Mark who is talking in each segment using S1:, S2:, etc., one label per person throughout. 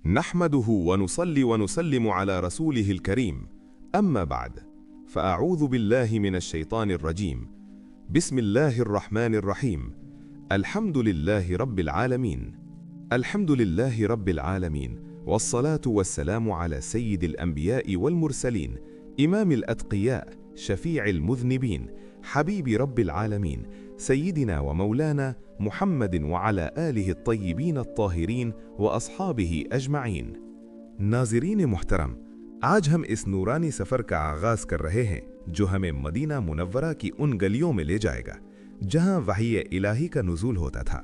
S1: نحمده ونصلي ونسلم على رسوله الكريم أما بعد فأعوذ بالله من الشيطان الرجيم بسم الله الرحمن الرحيم الحمد لله رب العالمين الحمد لله رب العالمين والصلاة والسلام على سيد الأنبياء والمرسلين إمام الأتقياء شفيع المذنبين حبيب رب العالمين سيدنا ومولانا محمد وعلى آله الطيبين الطاهرين وأصحابه أجمعين۔ ناظرین محترم، آج ہم اس نورانی سفر کا آغاز کر رہے ہیں جو ہمیں مدینہ منورہ کی ان گلیوں میں لے جائے گا جہاں وحی الہی کا نزول ہوتا تھا۔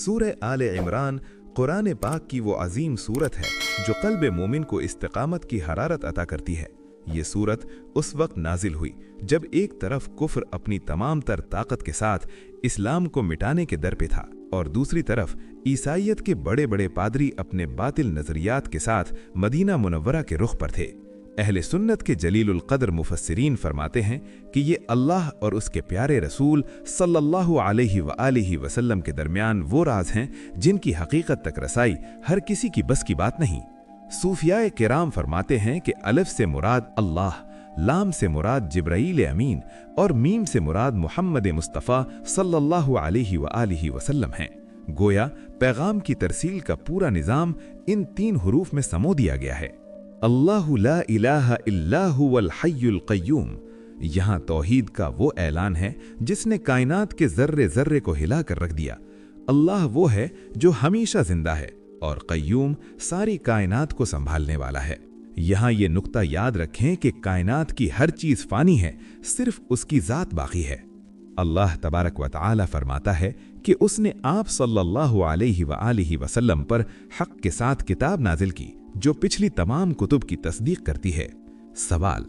S1: سورہ آل عمران قرآن پاک کی وہ عظیم سورت ہے جو قلب مومن کو استقامت کی حرارت عطا کرتی ہے۔ یہ سورت اس وقت نازل ہوئی جب ایک طرف کفر اپنی تمام تر طاقت کے ساتھ اسلام کو مٹانے کے در پہ تھا اور دوسری طرف عیسائیت کے بڑے بڑے پادری اپنے باطل نظریات کے ساتھ مدینہ منورہ کے رخ پر تھے۔ اہل سنت کے جلیل القدر مفسرین فرماتے ہیں کہ یہ اللہ اور اس کے پیارے رسول صلی اللہ علیہ وآلہ وسلم کے درمیان وہ راز ہیں جن کی حقیقت تک رسائی ہر کسی کی بس کی بات نہیں۔ صوفیاء کرام فرماتے ہیں کہ الف سے مراد اللہ، لام سے مراد جبرائیل امین اور میم سے مراد محمد مصطفیٰ صلی اللہ علیہ وآلہ وسلم ہیں۔ گویا پیغام کی ترسیل کا پورا نظام ان تین حروف میں سمو دیا گیا ہے۔ اللہ لا الہ الا هو الحی القیوم۔ یہاں توحید کا وہ اعلان ہے جس نے کائنات کے ذرے ذرے کو ہلا کر رکھ دیا۔ اللہ وہ ہے جو ہمیشہ زندہ ہے اور قیوم ساری کائنات کو سنبھالنے والا ہے۔ یہاں یہ نقطہ یاد رکھیں کہ کائنات کی ہر چیز فانی ہے، صرف اس کی ذات باقی ہے۔ اللہ تبارک و تعالی فرماتا ہے کہ اس نے آپ صلی اللہ علیہ وآلہ وسلم پر حق کے ساتھ کتاب نازل کی جو پچھلی تمام کتب کی تصدیق کرتی ہے۔ سوال: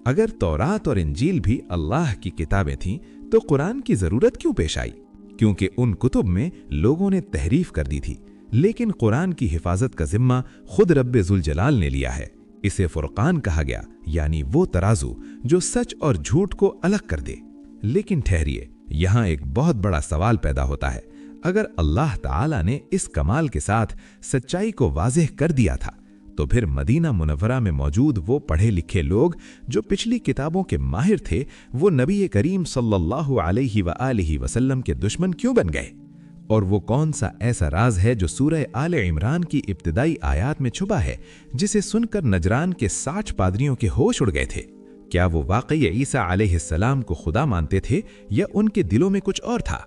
S1: اگر تورات اور انجیل بھی اللہ کی کتابیں تھیں تو قرآن کی ضرورت کیوں پیش آئی؟ کیونکہ ان کتب میں لوگوں نے تحریف کر دی تھی، لیکن قرآن کی حفاظت کا ذمہ خود رب ذوالجلال نے لیا ہے۔ اسے فرقان کہا گیا، یعنی وہ ترازو جو سچ اور جھوٹ کو الگ کر دے۔ لیکن ٹھہریے، یہاں ایک بہت بڑا سوال پیدا ہوتا ہے۔ اگر اللہ تعالیٰ نے اس کمال کے ساتھ سچائی کو واضح کر دیا تھا تو پھر مدینہ منورہ میں موجود وہ پڑھے لکھے لوگ جو پچھلی کتابوں کے ماہر تھے، وہ نبی کریم صلی اللہ علیہ وآلہ وسلم کے دشمن کیوں بن گئے؟ اور وہ کون سا ایسا راز ہے جو سورہ آل عمران کی ابتدائی آیات میں چھپا ہے جسے سن کر نجران کے 60 پادریوں کے ہوش اڑ گئے تھے؟ کیا وہ واقعی عیسیٰ علیہ السلام کو خدا مانتے تھے یا ان کے دلوں میں کچھ اور تھا؟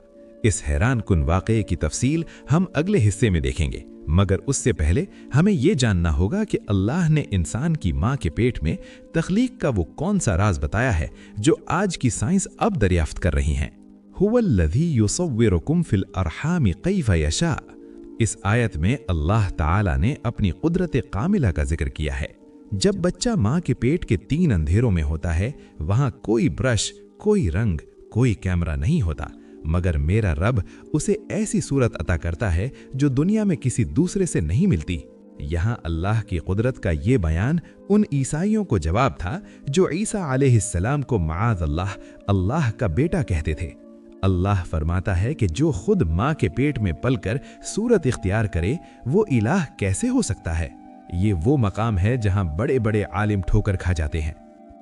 S1: اس حیران کن واقعے کی تفصیل ہم اگلے حصے میں دیکھیں گے، مگر اس سے پہلے ہمیں یہ جاننا ہوگا کہ اللہ نے انسان کی ماں کے پیٹ میں تخلیق کا وہ کون سا راز بتایا ہے جو آج کی سائنس اب دریافت کر رہی ہیں۔ هو الذی یصورکم فی الارحام کیف یشاء۔ اس آیت میں اللہ تعالی نے اپنی قدرت کاملہ کا ذکر کیا ہے۔ جب بچہ ماں کے پیٹ کے 3 اندھیروں میں ہوتا ہے، وہاں کوئی برش، کوئی رنگ، کوئی کیمرہ نہیں ہوتا، مگر میرا رب اسے ایسی صورت عطا کرتا ہے جو دنیا میں کسی دوسرے سے نہیں ملتی۔ یہاں اللہ کی قدرت کا یہ بیان ان عیسائیوں کو جواب تھا جو عیسیٰ علیہ السلام کو معاذ اللہ اللہ کا بیٹا کہتے تھے۔ اللہ فرماتا ہے کہ جو خود ماں کے پیٹ میں پل کر صورت اختیار کرے وہ الہ کیسے ہو سکتا ہے؟ یہ وہ مقام ہے جہاں بڑے بڑے عالم ٹھوکر کھا جاتے ہیں۔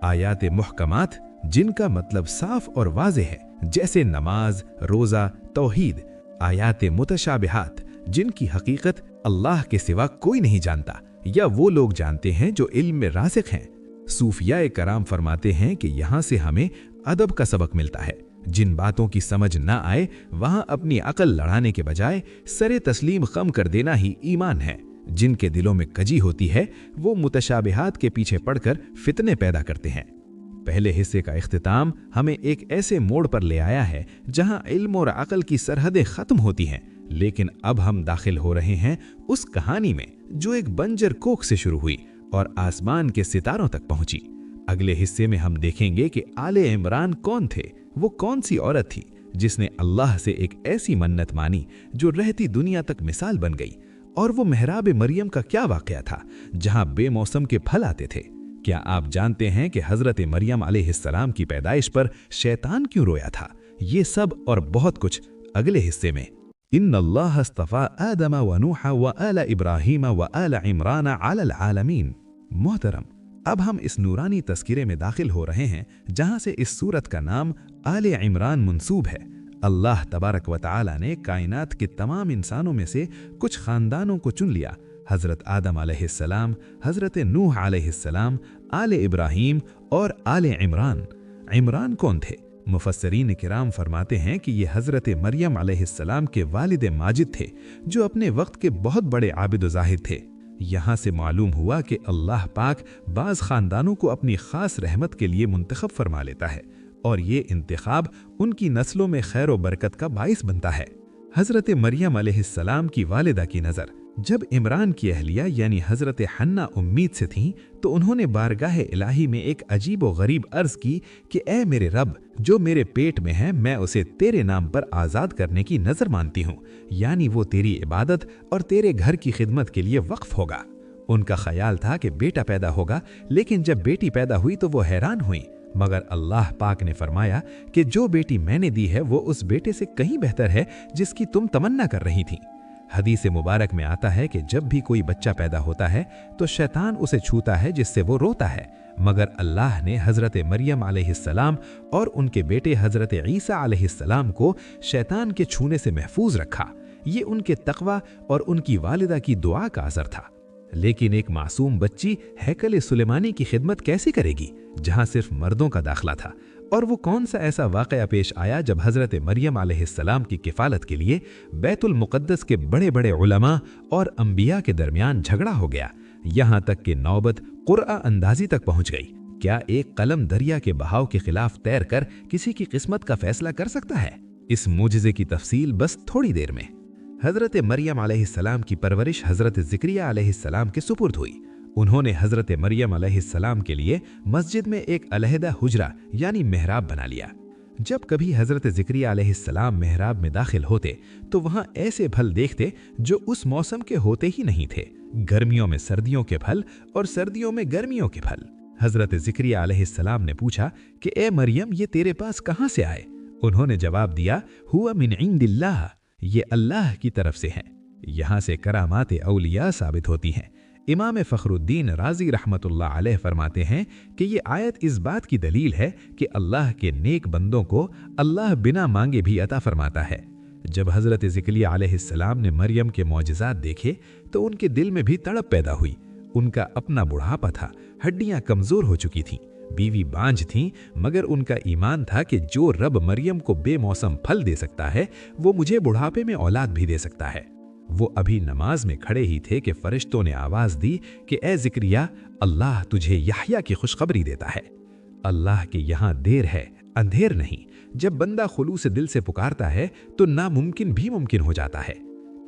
S1: آیات محکمات جن کا مطلب صاف اور واضح ہے، جیسے نماز، روزہ، توحید۔ آیات متشابہات جن کی حقیقت اللہ کے سوا کوئی نہیں جانتا یا وہ لوگ جانتے ہیں جو علم میں راسخ ہیں۔ صوفیاء کرام فرماتے ہیں کہ یہاں سے ہمیں ادب کا سبق ملتا ہے۔ جن باتوں کی سمجھ نہ آئے وہاں اپنی عقل لڑانے کے بجائے سر تسلیم خم کر دینا ہی ایمان ہے۔ جن کے دلوں میں کجی ہوتی ہے وہ متشابہات کے پیچھے پڑ کر فتنے پیدا کرتے ہیں۔ پہلے حصے کا اختتام ہمیں ایک ایسے موڑ پر لے آیا ہے جہاں علم اور عقل کی سرحدیں ختم ہوتی ہیں، لیکن اب ہم داخل ہو رہے ہیں اس کہانی میں جو ایک بنجر کوکھ سے شروع ہوئی اور آسمان کے ستاروں تک پہنچی۔ اگلے حصے میں ہم دیکھیں گے کہ آل عمران کون تھے، وہ کون سی عورت تھی جس نے اللہ سے ایک ایسی منت مانی جو رہتی دنیا تک مثال بن گئی، اور وہ محراب مریم کا کیا واقعہ تھا جہاں بے موسم کے پھل آتے تھے۔ کیا آپ جانتے ہیں کہ حضرت مریم علیہ السلام کی پیدائش پر شیطان کیوں رویا تھا؟ یہ سب اور بہت کچھ اگلے حصے میں۔
S2: इन्नल्लाह अस्तफ़ा आदम व नूह व आल इब्राहीम व आल इमरान अलल आलमीन। मोहतरम, अब हम इस नूरानी तस्किरे में दाखिल हो रहे हैं जहां से इस सूरत का नाम आले इमरान मंसूब है। अल्लाह तबारक व तआला ने कायनात के तमाम इंसानों में से कुछ खानदानों को चुन लिया। हज़रत आदम अलैहिस्सलाम, हज़रत नूह अलैहिस्सलाम, आले इब्राहीम और आले इमरान। इमरान कौन थे? मुफस्सरीन किराम फरमाते हैं कि ये हज़रत मरियम अलैहिस्सलाम के वालिद माजिद थे, जो अपने वक्त के बहुत बड़े आबिद ज़ाहिद थे। यहाँ से मालूम हुआ कि अल्लाह पाक बाज़ ख़ानदानों को अपनी ख़ास रहमत के लिए मुंतखब फरमा लेता है और ये इंतखाब उनकी नस्लों में खैर व बरकत का बाइस बनता है। हज़रत मरियम अलैहिस्सलाम की वालिदा की नज़र जब इमरान की अहलिया यानी हज़रत हन्ना उम्मीद से थीं, तो उन्होंने बारगाह इलाही में एक अजीब व गरीब अर्ज़ की कि ए मेरे रब, जो मेरे पेट में है मैं उसे तेरे नाम पर आज़ाद करने की नज़र मानती हूँ, यानी वो तेरी इबादत और तेरे घर की खिदमत के लिए वक्फ होगा। उनका ख्याल था कि बेटा पैदा होगा, लेकिन जब बेटी पैदा हुई तो वो हैरान हुई, मगर अल्लाह पाक ने फरमाया कि जो बेटी मैंने दी है वो उस बेटे से कहीं बेहतर है जिसकी तुम तमन्ना कर रही थी। हदीस मुबारक में आता है कि जब भी कोई बच्चा पैदा होता है तो शैतान उसे छूता है जिससे वो रोता है, मगर अल्लाह ने हज़रत मरियम अलैहिस्सलाम और उनके बेटे हज़रत ईसा अलैहिस्सलाम को शैतान के छूने से महफूज रखा। ये उनके तक़वा और उनकी वालिदा की दुआ का असर था। लेकिन एक मासूम बच्ची हैकल सुलेमानी की खिदमत कैसे करेगी जहां सिर्फ मर्दों का दाखला था? और वो कौन सा ऐसा वाक़या पेश आया जब हज़रत मरियम अलैहिस्सलाम की किफ़ालत के लिए बैतुल मुक़द्दस के बड़े बड़े उलमा और अंबिया के दरमियान झगड़ा हो गया, यहाँ तक कि नौबत क़ुरआ अंदाज़ी तक पहुँच गई। क्या एक कलम दरिया के बहाव के खिलाफ तैर कर किसी की किस्मत का फैसला कर सकता है? इस मुजज़े की तफसील बस थोड़ी देर में। हज़रत मरियम अलैहिस्सलाम की परवरिश हज़रत ज़िक्रिया अलैहिस्सलाम के सुपुर्द हुई। उन्होंने हज़रत मरियम अलैहिस्सलाम के लिए मस्जिद में एक अलहदा हुजरा यानी मेहराब बना लिया। जब कभी हज़रत ज़िक्रिया अलैहिस्सलाम मेहराब में दाखिल होते तो वहाँ ऐसे फल देखते जो उस मौसम के होते ही नहीं थे। गर्मियों में सर्दियों के फल और सर्दियों में गर्मियों के फल। हज़रत ज़िक्रिया अलैहिस्सलाम ने पूछा कि ए मरियम, ये तेरे पास कहाँ से आए? उन्होंने जवाब दिया, हुआ मिन इंदिल्लाह, ये अल्लाह की तरफ से हैं। यहाँ से करामात औलिया साबित होती हैं। इमाम फ़खरुद्दीन राज़ी रहमतुल्लाह अलैह फरमाते हैं कि ये आयत इस बात की दलील है कि अल्लाह के नेक बंदों को अल्लाह बिना मांगे भी अता फरमाता है। जब हज़रत ज़िक्रिया अलैहिस्सलाम ने मरियम के मौजिज़ात देखे तो उनके दिल में भी तड़प पैदा हुई। उनका अपना बुढ़ापा था, हड्डियाँ कमज़ोर हो चुकी थीं, बीवी बांझ थीं, मगर उनका ईमान था कि जो रब मरियम को बेमौसम फल दे सकता है वो मुझे बुढ़ापे में औलाद भी दे सकता है। वो अभी नमाज में खड़े ही थे कि फरिश्तों ने आवाज़ दी कि ए ज़िक्रिया, अल्लाह तुझे याह्या की खुशखबरी देता है। अल्लाह के यहाँ देर है, अंधेर नहीं। जब बंदा खुलूस दिल से पुकारता है तो नामुमकिन भी मुमकिन हो जाता है।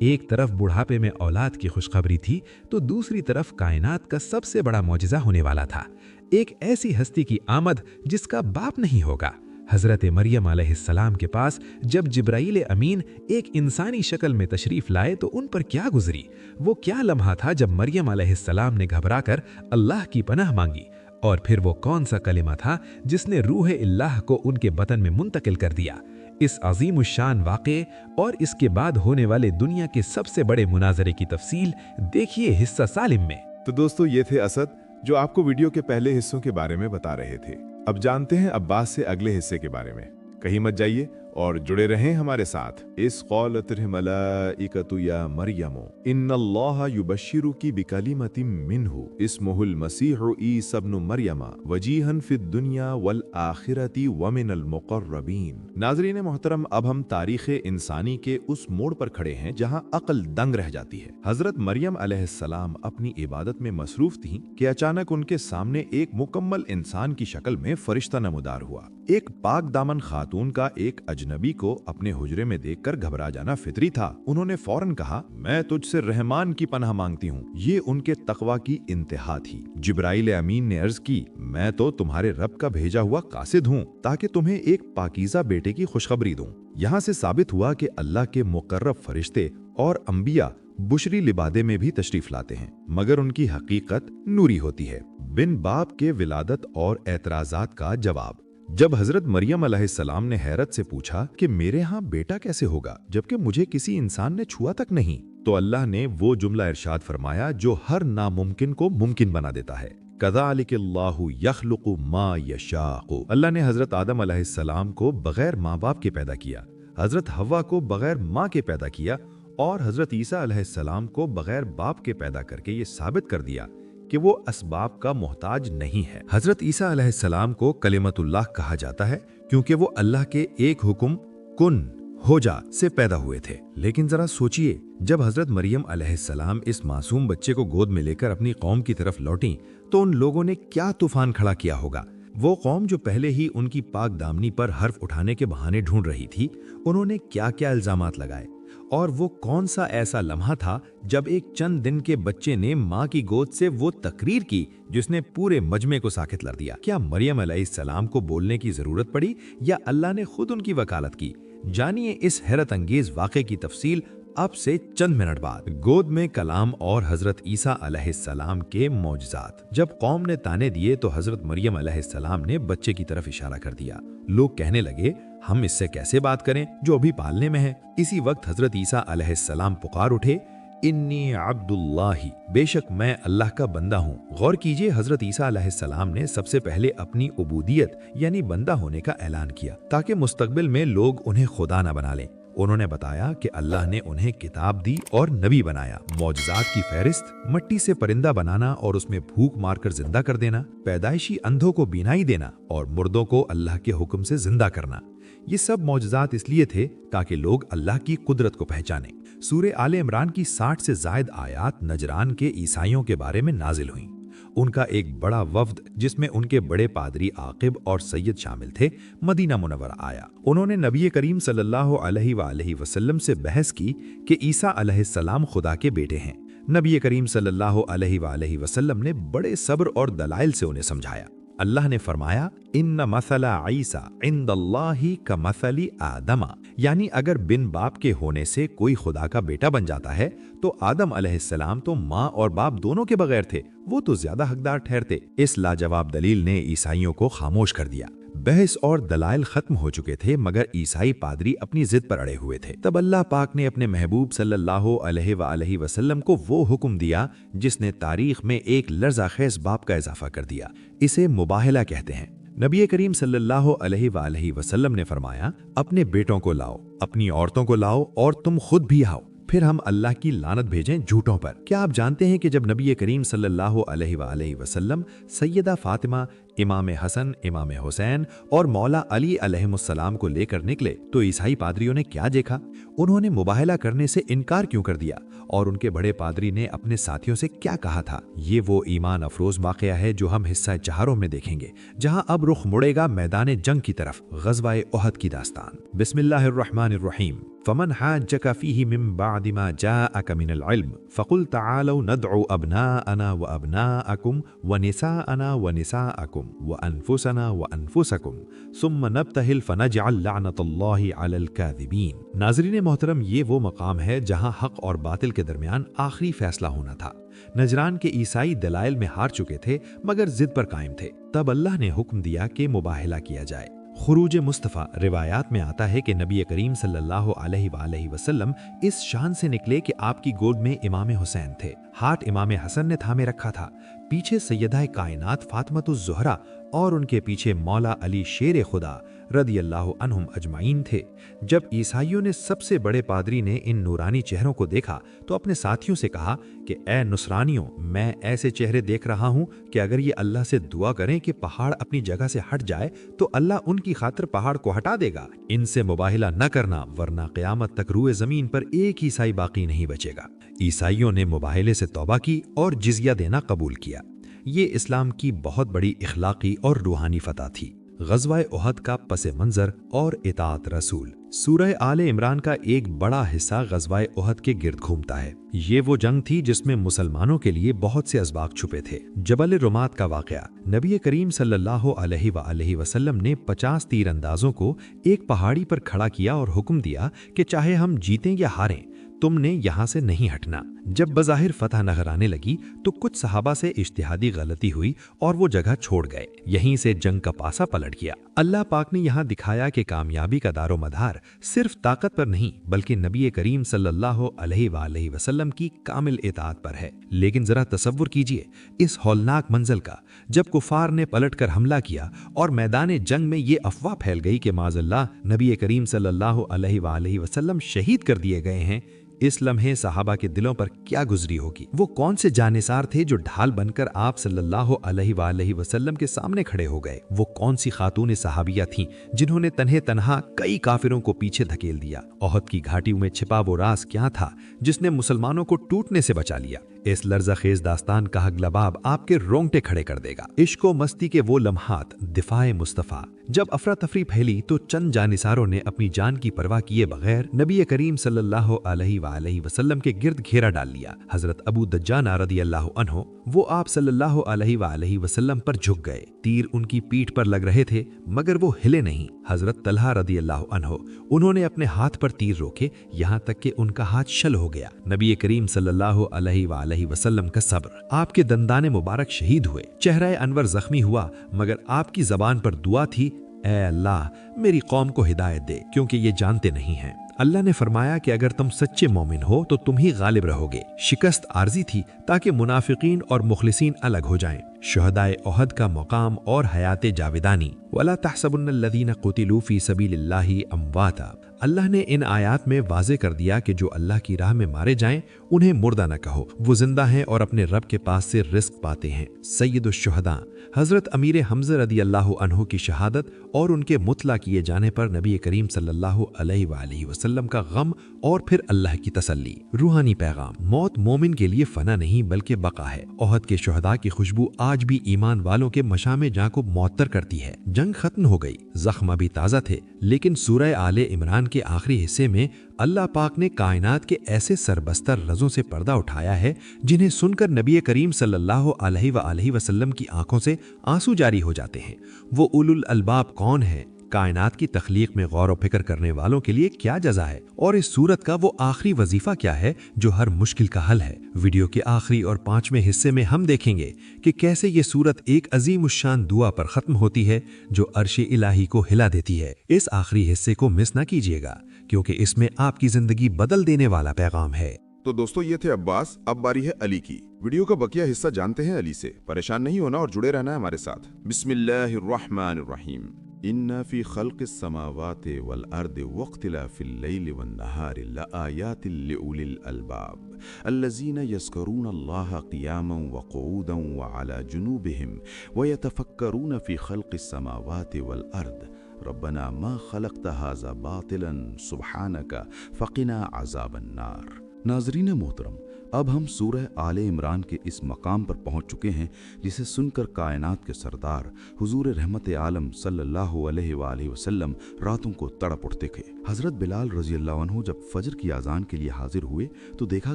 S2: एक तरफ बुढ़ापे में औलाद की खुशखबरी थी तो दूसरी तरफ कायनात का सबसे बड़ा मौजिज़ा होने वाला था, एक ऐसी हस्ती की आमद जिसका बाप नहीं होगा। हज़रत मरियम अलैहिस्सलाम के पास जब जिब्राईल अमीन एक इंसानी शक्ल में तशरीफ़ लाए तो उन पर क्या गुजरी? वो क्या लम्हा था जब मरियम अलैहिस्सलाम ने घबराकर अल्लाह की पनाह मांगी? और फिर वो कौन सा कलिमा था जिसने रूह इल्लाह को उनके बतन में मुंतकिल कर दिया? इस अज़ीमुश्शान वाक़े और इसके बाद होने वाले दुनिया के सबसे बड़े मुनाजरे की तफसील देखिए हिस्सा सालिम में।
S1: तो दोस्तों, ये थे असद जो आपको वीडियो के पहले हिस्सों के बारे में बता रहे थे। अब जानते हैं अब्बास से अगले हिस्से के बारे में। कहीं मत जाइए और जुड़े रहें हमारे साथ। इस क़ालतिल मलाइकतु या मरियमु इन्नल्लाहा युबश्शिरुकी बिकलिमतिम मिन्हु इस्मुहुल मसीहु ईसा इब्नु मरियमा वजीहन फिद दुनिया वल आखिरती व मिनल मुक़र्रबीन। नाज़रीन मोहतरम, अब हम तारीख़ इंसानी के उस मोड़ पर खड़े हैं जहां अक्ल दंग रह जाती है। हज़रत मरियम अलैहिस्सलाम अपनी इबादत में मसरूफ़ थीं कि अचानक उनके सामने एक मुकम्मल इंसान की शक्ल में फरिश्ता नमूदार हुआ। एक पाक दामन खातून का एक अजनबी को अपने हुजरे में देखकर घबरा जाना फितरी था। उन्होंने फौरन कहा, मैं तुझसे रहमान की पनाह मांगती हूँ। ये उनके तकवा की इंतहा थी। जिब्राइल अमीन ने अर्ज की, मैं तो तुम्हारे रब का भेजा हुआ कासिद हूँ ताकि तुम्हें एक पाकीज़ा बेटे की खुशखबरी दूं। यहाँ से साबित हुआ कि अल्लाह के मुकर्रब फरिश्ते और अंबिया बुशरी लिबादे में भी तशरीफ लाते हैं, मगर उनकी हकीकत नूरी होती है। बिन बाप के विलादत और एतराजात का जवाब।
S3: जब हजरत मरियम अलैहिस्सलाम ने हैरत से पूछा कि मेरे यहाँ बेटा कैसे होगा जबकि मुझे किसी इंसान ने छुआ तक नहीं, तो अल्लाह ने वो जुमला इरशाद फरमाया जो हर नामुमकिन को मुमकिन बना देता है। कज़ालिकल्लाहु यख़्लुक़ु मा यशाअ। अल्लाह ने हजरत आदम अलैहिस्सलाम को बगैर माँ बाप के पैदा किया, हजरत हव्वा को बगैर माँ के पैदा किया और हजरत ईसा अलैहिस्सलाम को बगैर बाप के पैदा करके ये साबित कर दिया कि वो असबाब का मोहताज नहीं है। हजरत ईसा अलैहिस्सलाम को कलिमतुल्लाह कहा जाता है क्योंकि वो अल्लाह के एक हुक्म कुन हो जा से पैदा हुए थे। लेकिन जरा सोचिए, जब हजरत मरियम अलैहिस्सलाम इस मासूम बच्चे को गोद में लेकर अपनी कौम की तरफ लौटी तो उन लोगों ने क्या तूफान खड़ा किया होगा। वो कौम जो पहले ही उनकी पाक दामनी पर हर्फ उठाने के बहाने ढूंढ रही थी, उन्होंने क्या क्या इल्जामात लगाए। और वो कौन सा ऐसा लम्हा था जब एक चंद दिन के बच्चे ने माँ की गोद से वो तकरीर की जिसने पूरे मजमे को साकित कर दिया। क्या मरियम अलैहिस्सलाम को बोलने की जरूरत पड़ी या अल्लाह ने खुद उनकी वकालत की? जानिए इस हैरत अंगेज वाक़े की तफसील अब से चंद मिनट बाद। गोद में कलाम और हजरत ईसा अलैहिस्सलाम के मौजज़ात। जब कौम ने ताने दिए तो हजरत मरियम अलैहिस्सलाम ने बच्चे की तरफ इशारा कर दिया। लोग कहने लगे, हम इससे कैसे बात करें जो अभी पालने में है। इसी वक्त हजरत ईसा अलैहिस्सलाम पुकार उठे, इन्नी अब्दुल्लाही, बेशक मैं अल्लाह का बंदा हूँ। गौर कीजिए, हजरत ईसा अलैहिस्सलाम ने सबसे पहले अपनी उबूदियत यानी बंदा होने का ऐलान किया ताकि मुस्तकबिल में लोग उन्हें खुदा न बना लें। उन्होंने बताया कि अल्लाह ने उन्हें किताब दी और नबी बनाया। मौजज़ात की फहरिस्त, मिट्टी से परिंदा बनाना और उसमें फूंक मारकर जिंदा कर देना, पैदाइशी अंधों को बीनाई देना और मुर्दों को अल्लाह के हुक्म से जिंदा करना। ये सब मौजज़ात इसलिए थे ताकि लोग अल्लाह की कुदरत को पहचानें। सूरे आले इमरान की 60 से ज़ायद आयात नजरान के ईसाइयों के बारे में नाजिल हुईं। उनका एक बड़ा वफ्द जिसमें उनके बड़े पादरी आकिब और सैयद शामिल थे, मदीना मुनव्वरा आया। उन्होंने नबी करीम सल्लल्लाहु अलैहि वसल्लम से बहस की कि ईसा अलैहिस्सलाम खुदा के बेटे हैं। नबी करीम सल्लल्लाहु अलैहि वसल्लम ने बड़े सब्र और दलाइल से उन्हें समझाया। अल्लाह ने फरमाया, इन्ना मसला ईसा इंदल्लाहि का मसली आदमा, यानी अगर बिन बाप के होने से कोई खुदा का बेटा बन जाता है तो आदम अलैहिस्सलाम तो माँ और बाप दोनों के बगैर थे, वो तो ज्यादा हकदार ठहरते। इस लाजवाब दलील ने ईसाइयों को खामोश कर दिया। बहस और दलाइल खत्म हो चुके थे मगर ईसाई पादरी अपनी जिद पर अड़े हुए थे। तब अल्लाह पाक ने अपने महबूब सल्लल्लाहु अलैहि वसल्लम को वो हुक्म दिया जिसने तारीख में एक लर्ज़ाखेज़ बाप का इजाफा कर दिया। इसे मुबाहला कहते हैं। नबी करीम सल्लल्लाहु अलैहि वसल्लम ने फरमाया, अपने बेटों को लाओ, अपनी औरतों को लाओ और तुम खुद भी आओ, फिर हम अल्लाह की लानत भेजें झूठों पर। क्या आप जानते हैं कि जब नबी करीम सल्लल्लाहु अलैहि वसल्लम सैयदा फातिमा, इमाम हसन, इमाम हुसैन और मौला अली अलैहिमुस्सलाम को लेकर निकले तो ईसाई पादरियों ने क्या देखा? उन्होंने मुबाहला करने से इनकार क्यों कर दिया और उनके बड़े पादरी ने अपने साथियों से क्या कहा था? ये वो ईमान अफरोज वाक़या है जो हम हिस्सा चहारों में देखेंगे, जहां अब रुख मुड़ेगा मैदान जंग की तरफ। ग़ज़वा उहद की दास्तान। बिस्मिल्लाहिर्रहमानिर्रहीम। फमन हाज्जक फीही मिन बादि मा जाअक मिनल इल्म फकुल तआलौ नदउ अबनाअना व अबनाअकुम व निसाअना व निसाअकुम व अनफुसना व अनफुसकुम सुम्मा नब्तहिल फनजअल लअनतल्लाहि अलल काज़िबीन। नाज़रीन मोहतरम, ये वो मकाम है जहां हक और बातिल के दरमियान आखिरी फैसला होना था। नजरान के ईसाई दलाइल में हार चुके थे मगर जिद पर कायम थे। तब अल्लाह ने हुक्म दिया कि मुबाहला किया जाए। खुरूज मुस्तफ़ा रिवायात में आता है कि नबी करीम सल्लल्लाहु अलैहि वसल्लम इस शान से निकले कि आपकी गोद में इमाम हुसैन थे, हाथ इमाम हसन ने थामे रखा था, पीछे सैयदा कायनात फातिमतुज़ ज़हरा और उनके पीछे मौला अली शेर खुदा रदियल्लाहु अन्हुम अजमाइन थे। जब ईसाइयों ने सबसे बड़े पादरी ने इन नूरानी चेहरों को देखा तो अपने साथियों से कहा कि ए नुसरानियों, मैं ऐसे चेहरे देख रहा हूँ कि अगर ये अल्लाह से दुआ करें कि पहाड़ अपनी जगह से हट जाए तो अल्लाह उनकी खातिर पहाड़ को हटा देगा। इनसे मुबाहिला न करना वरना क़यामत तक रूए ज़मीन पर एक ईसाई बाकी नहीं बचेगा। ईसाइयों ने मुबाहिले से तौबा की और जिज़िया देना कबूल किया। ये इस्लाम की बहुत बड़ी इखलाकी और रूहानी फतह थी। ग़ज़वा उहद का पस मंज़र और इताअत रसूल। सूरह आले इमरान का एक बड़ा हिस्सा ग़ज़वा उहद के गिर्द घूमता है। ये वो जंग थी जिसमें मुसलमानों के लिए बहुत से असबाब छुपे थे। जबल रुमात का वाक़या। नबी करीम सल्लल्लाहु अलैहि वसल्लम ने 50 तीरंदाजों को एक पहाड़ी पर खड़ा किया और हुक्म दिया कि चाहे हम जीतें या हारें, तुमने यहाँ से नहीं हटना। जब बज़ाहिर फतह नजर आने लगी तो कुछ सहाबा से इज्तिहादी गलती हुई और वो जगह छोड़ गए। यहीं से जंग का पासा पलट गया। अल्लाह पाक ने यहाँ दिखाया कि कामयाबी का दारो मदार सिर्फ ताकत पर नहीं बल्कि नबी करीम सल्लल्लाहु अलैहि वसल्लम की कामिल इताअत पर है। लेकिन जरा तसव्वुर कीजिए इस हौलनाक मंजिल का, जब कुफार ने पलटकर हमला किया और मैदान जंग में ये अफवाह फैल गई कि माज़अल्लाह नबी करीम सल्लल्लाहु अलैहि वसल्लम शहीद कर दिए गए हैं। इस लम्हे सहाबा के दिलों पर क्या गुजरी होगी। वो कौन से जानिसार थे जो ढाल बनकर आप सल्लल्लाहु अलैहि वसल्लम के सामने खड़े हो गए। वो कौन सी खातून सहाबिया थीं जिन्होंने तन्हे तन्हा कई काफिरों को पीछे धकेल दिया। ओहद की घाटियों में छिपा वो राज क्या था जिसने मुसलमानों को टूटने से बचा लिया। इस लर्ज़खेज़ दास्तान का हगलबाब आपके रोंगटे खड़े कर देगा। इश्क व मस्ती के वो लम्हात, दिफाए मुस्तफ़ा। जब अफरा तफरी फैली तो चंद जानिसारों ने अपनी जान की परवाह किए बगैर नबी करीम सल्लल्लाहु अलैहि वसल्लम के गिर्द घेरा डाल लिया। हजरत अबू दज्जाना रदियल्लाहु अन्हु वो आप सल्लल्लाहु अलैहि वसल्लम पर झुक गए। तीर उनकी पीठ पर लग रहे थे मगर वो हिले नहीं। हजरत तलहा रदियल्लाहु अन्हु उन्होंने अपने हाथ पर तीर रोके, यहाँ तक कि उनका हाथ शल हो गया। नबी करीम सल्लल्लाहु अलैहि वसल्लम का सब्र, आपके दंदाने मुबारक शहीद हुए, चेहरा अनवर जख्मी हुआ मगर आपकी जबान पर दुआ थी, ऐ अल्लाह मेरी कौम को हिदायत दे क्योंकि ये जानते नहीं हैं। अल्लाह ने फरमाया कि अगर तुम सच्चे मोमिन हो तो तुम ही गालिब रहोगे। शिकस्त आर्जी थी ताकि मुनाफिकीन और मुखलिसीन अलग हो जाएं। शुहदाए ओहद का मकाम और हयात जाविदानी, वला तहसबुन्नल्लज़ीना क़ुतिलू फ़ी सबीलिल्लाहि अमवाता। अल्लाह ने इन आयात में वाज़े कर दिया कि जो अल्लाह की राह में मारे जाएं उन्हें मुर्दा न कहो, वो जिंदा हैं और अपने रब के पास से रिस्क पाते हैं। सैयदुश शुहदा हजरत अमीर हमज़ा रदियल्लाहु अन्हु की शहादत और उनके मुतला किए जाने पर नबी करीम सल्लल्लाहु अलैहि वसल्लम का गम और फिर अल्लाह की तसल्ली। रूहानी पैगाम, मौत मोमिन के लिए फना नहीं बल्कि बका है। ओहद के शुहदा की खुशबू आज भी ईमान वालों के मशामे जां को मुअत्तर करती है। जंग खत्म हो गई, जख्म अभी ताज़ा थे, लेकिन सूरह आले इमरान के आखिरी हिस्से में अल्लाह पाक ने कायनात के ऐसे सरबस्तर रज़ों से पर्दा उठाया है जिन्हें सुनकर नबी करीम सल्लल्लाहु अलैहि वसल्लम की आंखों से आंसू जारी हो जाते हैं। वो उलुल अलबाब कौन है? कायनात की तख्लीक में गौर व फिक्र करने वालों के लिए क्या जज़ा है और इस सूरत का वो आखिरी वजीफा क्या है जो हर मुश्किल का हल है। वीडियो के आखिरी और 5वें हिस्से में हम देखेंगे कि कैसे ये सूरत एक अजीम उश्शान दुआ पर खत्म होती है जो अर्श इलाही को हिला देती है। इस आखिरी हिस्से को मिस ना कीजिएगा क्योंकि इसमें आपकी जिंदगी बदल देने वाला पैगाम है।
S1: तो दोस्तों ये थे अब्बास, अब बारी है अली की। वीडियो का बकिया हिस्सा जानते हैं अली से। परेशान नहीं होना और जुड़े रहना है हमारे साथ। बिस्मिल्लाहिर्रहमानिर्रहीम। इन्ना फी खल्क़िस समावाति वल अर्दि वख्तिलाफिल लैलि वन नहारि लआयातिल लिउलिल अलबाब अल्लज़ीना यज़्कुरूनल्लाहा क़ियामन व क़ुऊदन व अला जुनूबिहिम व यतफ़क्करून फी खल्क़िस समावाति वल अर्द रब्बना मा खलक़्त हाज़ा बातिलन सुब्हानका फ़क़िना अज़ाबन नार। नाज़रीन मोहतरम, अब हम सूरह आले इमरान के इस मकाम पर पहुंच चुके हैं जिसे सुनकर कायनात के सरदार हुजूर रहमत आलम सल्लल्लाहु अलैहि वसल्लम रातों को तड़प उठते थे। हज़रत बिलाल रज़ियल्लाहु अन्हु जब फजर की आज़ान के लिए हाजिर हुए तो देखा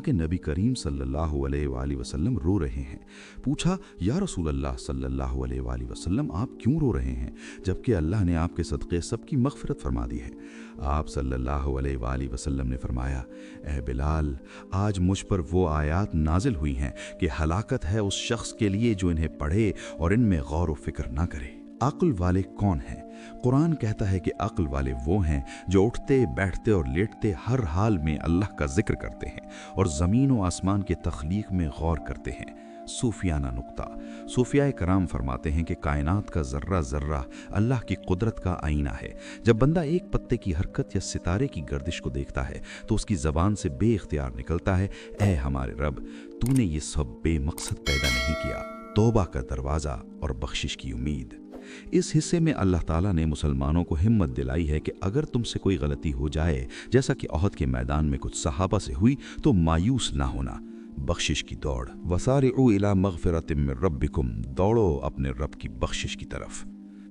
S1: कि नबी करीम सल्लल्लाहु अलैहि वसल्लम रो रहे हैं। पूछा, या रसूल अल्लाह सल्लल्लाहु अलैहि वसल्लम आप क्यों रो रहे हैं जबकि अल्लाह ने आपके सदक़े सबकी मग़फ़िरत फरमा दी है। आप सल्लल्लाहु अलैहि वसल्लम ने फरमाया, ए बिलाल, आज मुझ पर वो आयात नाजिल हुई हैं कि हलाकत है उस शख्स के लिए जो इन्हें पढ़े और इनमें गौर व फिक्र ना करे। अक्ल वाले कौन हैं? कुरान कहता है कि अक्ल वाले वो हैं जो उठते बैठते और लेटते हर हाल में अल्लाह का जिक्र करते हैं और ज़मीन व आसमान के तख्लीक में गौर करते हैं। सूफियाना नुक्ता, सूफिया कराम फरमाते हैं कि कायनात का ज़र्रा ज़र्रा अल्लाह की कुदरत का आईना है। जब बंदा एक पत्ते की हरकत या सितारे की गर्दिश को देखता है तो उसकी ज़बान से बेइख्तियार निकलता है, ए हमारे रब, तूने ये सब बेमकसद पैदा नहीं किया। तौबा का दरवाज़ा और बख्शिश की उम्मीद। इस हिस्से में अल्लाह ताला ने मुसलमानों को हिम्मत दिलाई है कि अगर तुमसे कोई गलती हो जाए, जैसा कि ओहद के मैदान में कुछ सहाबा से हुई, तो मायूस ना होना। बख्शिश की दौड़, वसारिउ इला मग़फ़िरतिम मिन रब्बिकुम, दौड़ो अपने रब की बख्शिश की तरफ।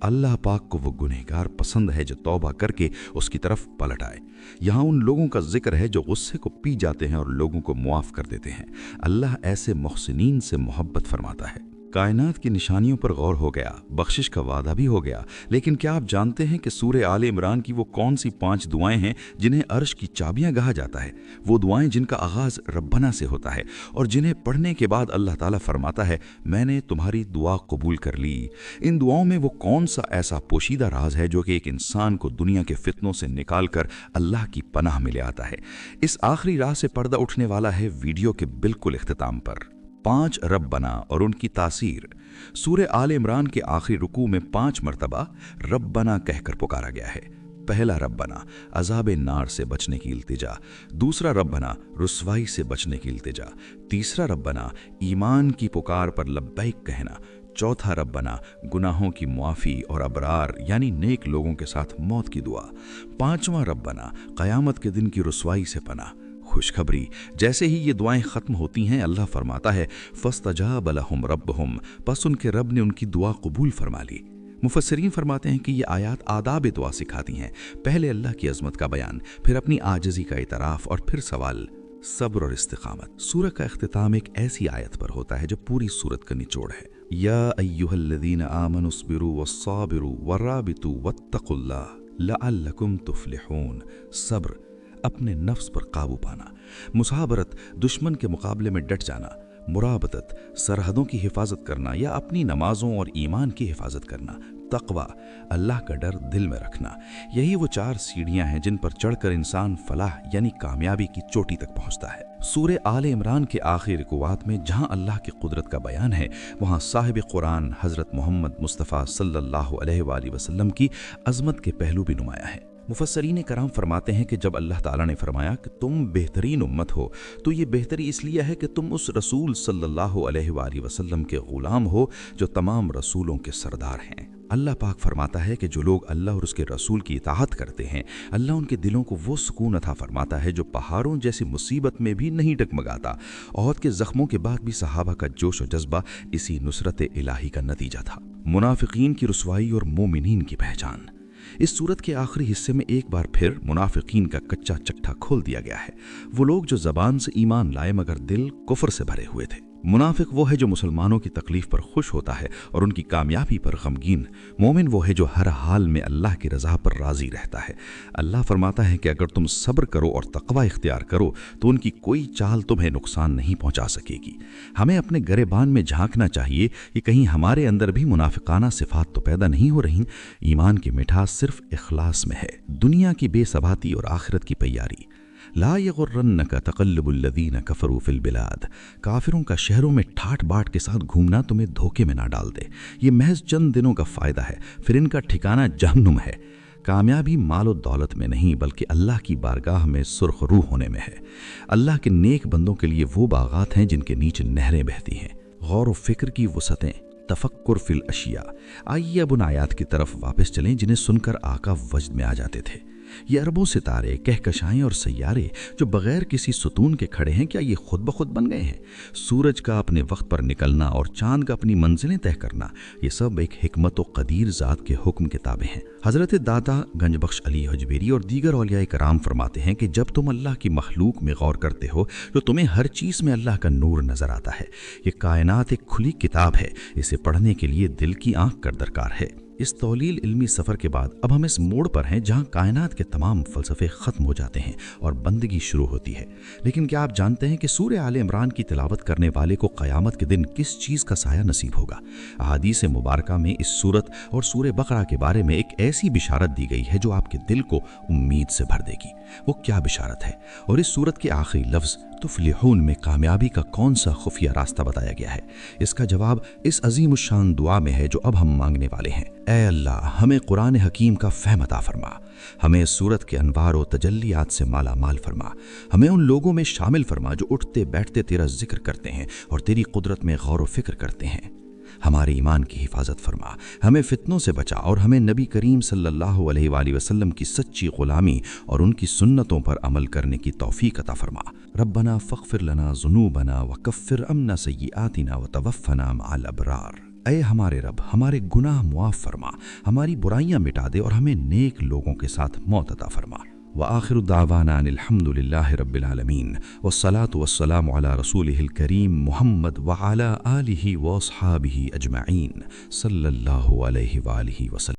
S1: अल्लाह पाक को वो गुनहगार पसंद है जो तौबा करके उसकी तरफ पलट आए। यहाँ उन लोगों का जिक्र है जो गुस्से को पी जाते हैं और लोगों को मुआफ़ कर देते हैं। अल्लाह ऐसे मुहसिनीन से मोहब्बत फरमाता है।
S4: کائنات کی نشانیوں پر غور ہو گیا، بخشش کا وعدہ بھی ہو گیا، لیکن کیا آپ جانتے ہیں کہ سورہ آل عمران کی وہ کون سی 5 دعائیں ہیں جنہیں عرش کی چابیاں کہا جاتا ہے؟ وہ دعائیں جن کا آغاز ربنا سے ہوتا ہے اور جنہیں پڑھنے کے بعد اللہ تعالیٰ فرماتا ہے میں نے تمہاری دعا قبول کر لی۔ ان دعاؤں میں وہ کون سا ایسا پوشیدہ راز ہے جو کہ ایک انسان کو دنیا کے فتنوں سے نکال کر اللہ کی پناہ میں لے آتا ہے؟ اس آخری راز سے پردہ اٹھنے والا ہے ویڈیو کے بالکل اختتام پر۔ 5 ربنا اور ان کی تاثیر۔ سورہ آل عمران کے آخری رکوع میں 5 مرتبہ ربنا کہہ کر پکارا گیا ہے۔ پہلا ربنا عذاب نار سے بچنے کی التجا، دوسرا ربنا رسوائی سے بچنے کی التجا، تیسرا ربنا ایمان کی پکار پر لبیک کہنا، چوتھا ربنا گناہوں کی معافی اور ابرار یعنی نیک لوگوں کے ساتھ موت کی دعا، پانچواں ربنا قیامت کے دن کی رسوائی سے پناہ۔ خوشخبری، جیسے ہی یہ دعائیں ختم ہوتی ہیں اللہ فرماتا ہے فاستجاب لہم ربہم، پس ان کے رب نے ان کی دعا قبول فرما لی۔ مفسرین فرماتے ہیں کہ یہ آیات آداب دعا سکھاتی ہیں، پہلے اللہ کی عظمت کا بیان، پھر اپنی عاجزی کا اعتراف اور پھر سوال، صبر اور استقامت۔ سورہ کا اختتام ایک ایسی آیت پر ہوتا ہے جو پوری سورت کا نچوڑ ہے، یا ایھا الذین آمنوا اصبروا والصابروا والرابطوا واتقوا اللہ لعلکم تفلحون۔ صبر، اپنے نفس پر قابو پانا، مصابرت، دشمن کے مقابلے میں ڈٹ جانا، مرابطت، سرحدوں کی حفاظت کرنا یا اپنی نمازوں اور ایمان کی حفاظت کرنا، تقوی، اللہ کا ڈر دل میں رکھنا۔ یہی وہ 4 سیڑھیاں ہیں جن پر چڑھ کر انسان فلاح یعنی کامیابی کی چوٹی تک پہنچتا ہے۔ سورہ آل عمران کے آخری رکوعات میں جہاں اللہ کی قدرت کا بیان ہے، وہاں صاحب قرآن حضرت محمد مصطفیٰ صلی اللہ علیہ وآلہ وسلم کی عظمت کے پہلو بھی نمایاں ہیں۔ مفسرین کرام فرماتے ہیں کہ جب اللہ تعالیٰ نے فرمایا کہ تم بہترین امت ہو، تو یہ بہتری اس لیے ہے کہ تم اس رسول صلی اللہ علیہ وآلہ وسلم کے غلام ہو جو تمام رسولوں کے سردار ہیں۔ اللہ پاک فرماتا ہے کہ جو لوگ اللہ اور اس کے رسول کی اطاعت کرتے ہیں، اللہ ان کے دلوں کو وہ سکون عطا فرماتا ہے جو پہاڑوں جیسی مصیبت میں بھی نہیں ڈگمگاتا۔ احد کے زخموں کے بعد بھی صحابہ کا جوش و جذبہ اسی نصرت الہی کا نتیجہ تھا۔ منافقین کی رسوائی اور مومنین کی پہچان۔ اس سورت کے آخری حصے میں ایک بار پھر منافقین کا کچا چٹھا کھول دیا گیا ہے۔ وہ لوگ جو زبان سے ایمان لائے مگر دل کفر سے بھرے ہوئے تھے۔ منافق وہ ہے جو مسلمانوں کی تکلیف پر خوش ہوتا ہے اور ان کی کامیابی پر غمگین۔ مومن وہ ہے جو ہر حال میں اللہ کی رضا پر راضی رہتا ہے۔ اللہ فرماتا ہے کہ اگر تم صبر کرو اور تقوی اختیار کرو تو ان کی کوئی چال تمہیں نقصان نہیں پہنچا سکے گی۔ ہمیں اپنے گریبان میں جھانکنا چاہیے کہ کہیں ہمارے اندر بھی منافقانہ صفات تو پیدا نہیں ہو رہی۔ ایمان کی مٹھاس صرف اخلاص میں ہے۔ دنیا کی بے ثباتی اور آخرت کی پیاری۔ لا یغرنک تقلب الذین کفروا فی البلاد، کافروں کا شہروں میں ٹھاٹ باٹ کے ساتھ گھومنا تمہیں دھوکے میں نہ ڈال دے۔ یہ محض چند دنوں کا فائدہ ہے، پھر ان کا ٹھکانہ جہنم ہے۔ کامیابی مال و دولت میں نہیں بلکہ اللہ کی بارگاہ میں سرخ روح ہونے میں ہے۔ اللہ کے نیک بندوں کے لیے وہ باغات ہیں جن کے نیچے نہریں بہتی ہیں۔ غور و فکر کی وسعتیں، تفکر فی الاشیاء۔ آئیے اب ان آیات کی طرف واپس چلیں جنہیں سن کر آقا وجد میں آ جاتے تھے۔ یہ اربوں ستارے، کہکشائیں اور سیارے جو بغیر کسی ستون کے کھڑے ہیں، کیا یہ خود بخود بن گئے ہیں؟ سورج کا اپنے وقت پر نکلنا اور چاند کا اپنی منزلیں طے کرنا، یہ سب ایک حکمت و قدیر ذات کے حکم کے تابع ہیں۔ حضرت داتا گنج بخش علی حجویری اور دیگر اولیاء کرام فرماتے ہیں کہ جب تم اللہ کی مخلوق میں غور کرتے ہو تو تمہیں ہر چیز میں اللہ کا نور نظر آتا ہے۔ یہ کائنات ایک کھلی کتاب ہے، اسے پڑھنے کے لیے دل کی آنکھ کا درکار ہے۔ اس طویل علمی سفر کے بعد اب ہم اس موڑ پر ہیں جہاں کائنات کے تمام فلسفے ختم ہو جاتے ہیں اور بندگی شروع ہوتی ہے۔ لیکن کیا آپ جانتے ہیں کہ سورہ آل عمران کی تلاوت کرنے والے کو قیامت کے دن کس چیز کا سایہ نصیب ہوگا؟ احادیث مبارکہ میں اس سورت اور سورہ بقرہ کے بارے میں ایک ایسی بشارت دی گئی ہے جو آپ کے دل کو امید سے بھر دے گی۔ وہ کیا بشارت ہے؟ اور اس سورت کے آخری لفظ تفلحون میں کامیابی کا کون سا خفیہ راستہ بتایا گیا ہے؟ اس کا جواب اس عظیم الشان دعا میں ہے جو اب ہم مانگنے والے ہیں۔ اے اللہ، ہمیں قرآن حکیم کا فہم عطا فرما، ہمیں اس سورت کے انوار و تجلیات سے مالا مال فرما، ہمیں ان لوگوں میں شامل فرما جو اٹھتے بیٹھتے تیرا ذکر کرتے ہیں اور تیری قدرت میں غور و فکر کرتے ہیں۔ ہمارے ایمان کی حفاظت فرما، ہمیں فتنوں سے بچا اور ہمیں نبی کریم صلی اللہ علیہ وآلہ وسلم کی سچی غلامی اور ان کی سنتوں پر عمل کرنے کی توفیق عطا فرما۔ ربنا فاغفر لنا ذنوبنا وکفر عنا سیئاتنا وتوفنا مع الابرار۔ اے ہمارے رب، ہمارے گناہ معاف فرما، ہماری برائیاں مٹا دے اور ہمیں نیک لوگوں کے ساتھ موت عطا فرما۔ وآخر دعوانا ان الحمد للہ رب العالمین والصلاة والسلام علی رسولہ الکریم محمد وعلی آلہ واصحابہ اجمعین صلی اللہ علیہ وآلہ وسلم.